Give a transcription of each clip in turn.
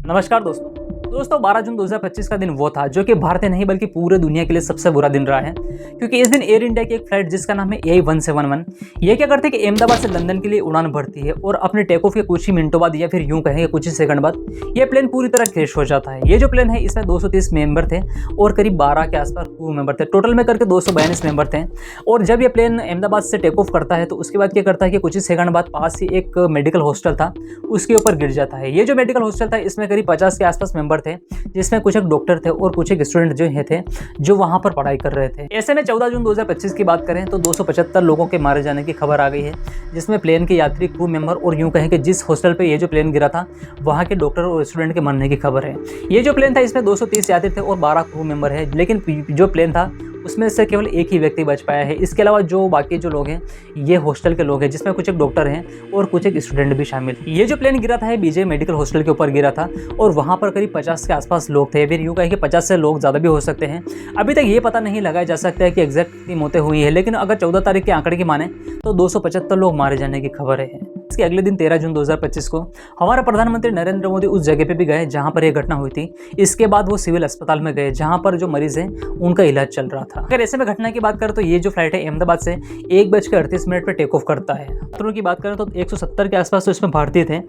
नमस्कार दोस्तों 12 जून 2025 का दिन वो था जो कि भारतीय नहीं बल्कि पूरे दुनिया के लिए सबसे बुरा दिन रहा है, क्योंकि इस दिन एयर इंडिया की एक फ्लाइट जिसका नाम है AI-171 ये क्या करती है कि अहमदाबाद से लंदन के लिए उड़ान भरती है और अपने टेक ऑफ के कुछ ही मिनटों बाद या फिर यूं कहेंगे कुछ ही सेकंड बाद ये प्लेन पूरी तरह क्रैश हो जाता है। ये जो प्लेन है इसमें 230 मेंबर थे और करीब 12 के आसपास क्रू मेंबर थे, टोटल में करके 242 मेंबर थे। और जब ये प्लेन अहमदाबाद से टेक ऑफ करता है तो उसके बाद क्या करता है कि कुछ ही सेकंड बाद पास ही एक मेडिकल हॉस्टल था उसके ऊपर गिर जाता है। ये जो मेडिकल हॉस्टल था इसमें करीब 50 के आसपास मेंबर थे, जिसमें कुछ एक डॉक्टर थे और कुछ एक स्टूडेंट जो वहां पर पढ़ाई कर रहे थे। ऐसे में 14 जून 2025 की बात करें तो 275 लोगों के मारे जाने की खबर आ गई है, जिसमें प्लेन के यात्री, क्रू मेंबर और यूं कहें कि जिस हॉस्टल पे ये जो प्लेन गिरा था वहां के डॉक्टर और स्टूडेंट के मरने की खबर है। ये जो प्लेन था इसमें 230 यात्री थे और 12 क्रू मेंबर है, लेकिन जो प्लेन था उसमें से केवल एक ही व्यक्ति बच पाया है। इसके अलावा जो बाकी जो लोग हैं ये हॉस्टल के लोग हैं, जिसमें कुछ एक डॉक्टर हैं और कुछ एक स्टूडेंट भी शामिल। ये जो प्लेन गिरा था बीजे मेडिकल हॉस्टल के ऊपर गिरा था और वहां पर करीब 50 के आसपास लोग थे, फिर यूं कहें कि 50 से लोग ज़्यादा भी हो सकते हैं। अभी तक ये पता नहीं लगाया जा सकता है कि एग्जैक्ट कितनी मौतें हुई है, लेकिन अगर 14 तारीख के आंकड़े की माने तो 275 लोग मारे जाने की खबर है। इसके अगले दिन 13 जून 2025 को हमारा प्रधानमंत्री नरेंद्र मोदी उस जगह पे भी गए जहां पर यह घटना हुई थी। इसके बाद वो सिविल अस्पताल में गए जहां पर जो मरीज हैं उनका इलाज चल रहा था। अगर ऐसे में घटना की बात करें तो ये जो फ्लाइट है अहमदाबाद से 1:38 पे टेक ऑफ करता है। यात्रियों की बात करें तो 170 के आसपास तो इसमें भारतीय थे,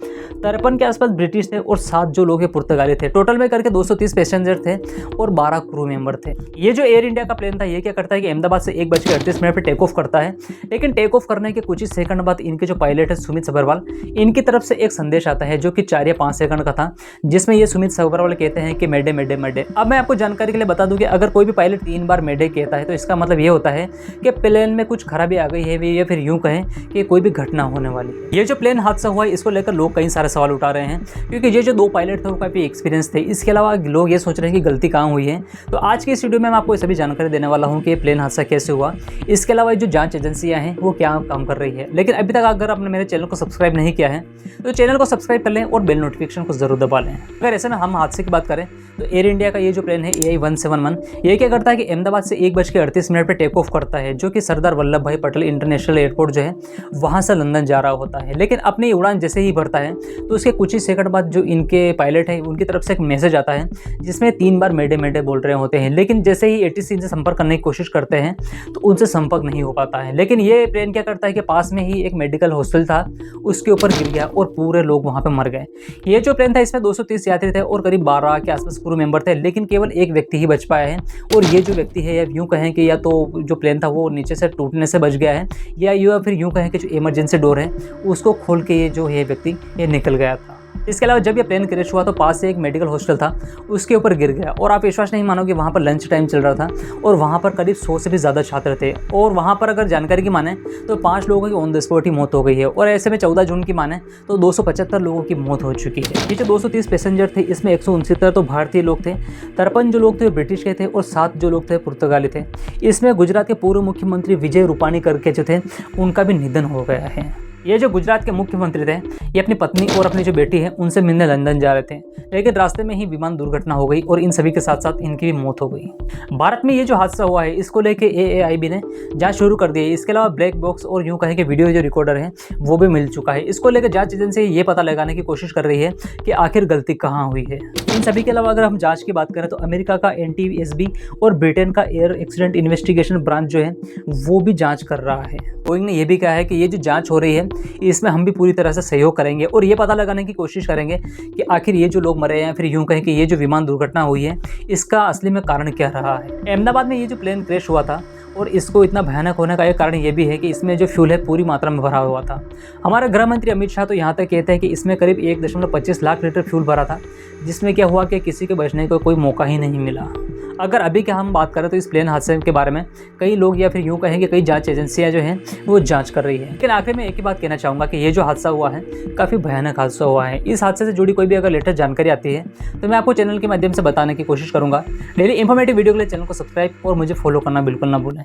53 के आसपास ब्रिटिश थे और 7 जो लोग हैं पुर्तगाली थे। टोटल में करके 230 पैसेंजर थे और 12 क्रू मेंबर थे। ये जो एयर इंडिया का प्लेन था ये क्या करता है कि अहमदाबाद से 1:38 पे टेक ऑफ करता है, लेकिन टेक ऑफ करने के कुछ ही सेकंड बाद इनके जो पायलट है सुमित सभरवाल, इनकी तरफ से एक संदेश आता है जो कि 4 या 5 सेकंड का था, जिसमें ये सुमित सभरवाल कहते हैं कि मेडे मेडे मेडे। अब मैं आपको जानकारी के लिए बता दूं कि अगर कोई भी पायलट 3 बार मेडे कहता है तो इसका मतलब ये होता है कि प्लेन में कुछ खराबी आ गई है या फिर यूं कहें कि कोई भी घटना होने वाली है। ये जो प्लेन हादसा हुआ है इसको लेकर लोग कई सारे सवाल उठा रहे हैं, क्योंकि ये जो 2 पायलट थे वो काफ़ी एक्सपीरियंस थे। इसके अलावा लोग ये सोच रहे हैं कि गलती कहाँ हुई है। तो आज की इस वीडियो में मैं आपको सभी जानकारी देने वाला हूँ कि प्लेन हादसा कैसे हुआ। इसके अलावा जो जांच एजेंसियाँ हैं वो क्या काम कर रही है। लेकिन अभी तक अगर आपने मेरे चैनल को सब्सक्राइब नहीं किया है तो चैनल को सब्सक्राइब कर लें और बेल नोटिफिकेशन को जरूर दबा लें। अगर ऐसे में हम हादसे की बात करें तो एयर इंडिया का ये जो प्लेन है AI-171 ये क्या करता है कि अहमदाबाद से 1:38 पे टेक ऑफ करता है, जो कि सरदार वल्लभ भाई पटेल इंटरनेशनल एयरपोर्ट जो है वहाँ से लंदन जा रहा होता है। लेकिन अपनी उड़ान जैसे ही भरता है तो उसके कुछ ही सेकंड बाद जो इनके पायलट हैं उनकी तरफ से एक मैसेज आता है जिसमें 3 बार मेडे मेडे बोल रहे होते हैं, लेकिन जैसे ही ATC इनसे संपर्क करने की कोशिश करते हैं तो उनसे संपर्क नहीं हो पाता है। लेकिन ये प्लेन क्या करता है कि पास में ही एक मेडिकल हॉस्टल था उसके ऊपर गिर गया और पूरे लोग वहाँ पर मर गए। ये जो प्लेन था इसमें 230 यात्री थे और करीब 12 के आसपास क्रू मेंबर थे, लेकिन केवल एक व्यक्ति ही बच पाया है। और ये जो व्यक्ति है या यूं कहें कि या तो जो प्लेन था वो नीचे से टूटने से बच गया है या फिर यूं कहें कि जो इमरजेंसी डोर है उसको खोल के ये जो है व्यक्ति ये निकल गया था। इसके अलावा जब ये प्लेन क्रैश हुआ तो पास से एक मेडिकल हॉस्टल था उसके ऊपर गिर गया और आप विश्वास नहीं मानोगे वहाँ पर लंच टाइम चल रहा था और वहाँ पर करीब 100 से भी ज़्यादा छात्र थे। और वहाँ पर अगर जानकारी की माने तो 5 लोगों की ऑन द स्पॉट ही मौत हो गई है। और ऐसे में 14 जून की माने तो 275 लोगों की मौत हो चुकी है। ये जो 230 पैसेंजर थे इसमें 169 तो भारतीय लोग थे, 53 जो लोग थे ब्रिटिश के थे और 7 जो लोग थे पुर्तगाली थे। इसमें गुजरात के पूर्व मुख्यमंत्री विजय रूपाणी करके जो थे उनका भी निधन हो गया है। ये जो गुजरात के मुख्यमंत्री थे ये अपनी पत्नी और अपनी जो बेटी है उनसे मिलने लंदन जा रहे थे, लेकिन रास्ते में ही विमान दुर्घटना हो गई और इन सभी के साथ साथ इनकी भी मौत हो गई। भारत में ये जो हादसा हुआ है इसको लेके AAIB ने जांच शुरू कर दी है। इसके अलावा ब्लैक बॉक्स और यूं कहें कि वीडियो जो रिकॉर्डर है वो भी मिल चुका है। इसको लेकर जांच एजेंसी ये पता लगाने की कोशिश कर रही है कि आखिर गलती कहाँ हुई है। इन सभी के अलावा अगर हम जाँच की बात करें तो अमेरिका का NTSB और ब्रिटेन का एयर एक्सीडेंट इन्वेस्टिगेशन ब्रांच जो है वो भी जाँच कर रहा है। बोइंग ने यह भी कहा है कि ये जो जाँच हो रही है इसमें हम भी पूरी तरह से सहयोग करेंगे और ये पता लगाने की कोशिश करेंगे कि आखिर ये जो लोग मरे हैं फिर यूं कहें कि ये जो विमान दुर्घटना हुई है इसका असली में कारण क्या रहा है। अहमदाबाद में ये जो प्लेन क्रैश हुआ था और इसको इतना भयानक होने का एक कारण ये भी है कि इसमें जो फ्यूल है पूरी मात्रा में भरा हुआ था। हमारे गृह मंत्री अमित शाह तो यहाँ तक कहते हैं कि इसमें करीब 1.25 लाख लीटर फ्यूल भरा था, जिसमें क्या हुआ कि किसी के बचने का कोई मौका ही नहीं मिला। अगर अभी क्या हम बात करें तो इस प्लेन हादसे के बारे में कई लोग या फिर यूं कहें कि कई जांच एजेंसियां जो हैं वो जांच कर रही है। लेकिन आखिर में एक ही बात कहना चाहूँगा कि ये जो हादसा हुआ है काफ़ी भयानक हादसा हुआ है। इस हादसे से जुड़ी कोई भी अगर लेटेस्ट जानकारी आती है तो मैं आपको चैनल के माध्यम से बताने की कोशिश करूँगा। डेली इंफॉर्मेटिव वीडियो के लिए चैनल को सब्सक्राइब और मुझे फॉलो करना बिल्कुल ना भूलें।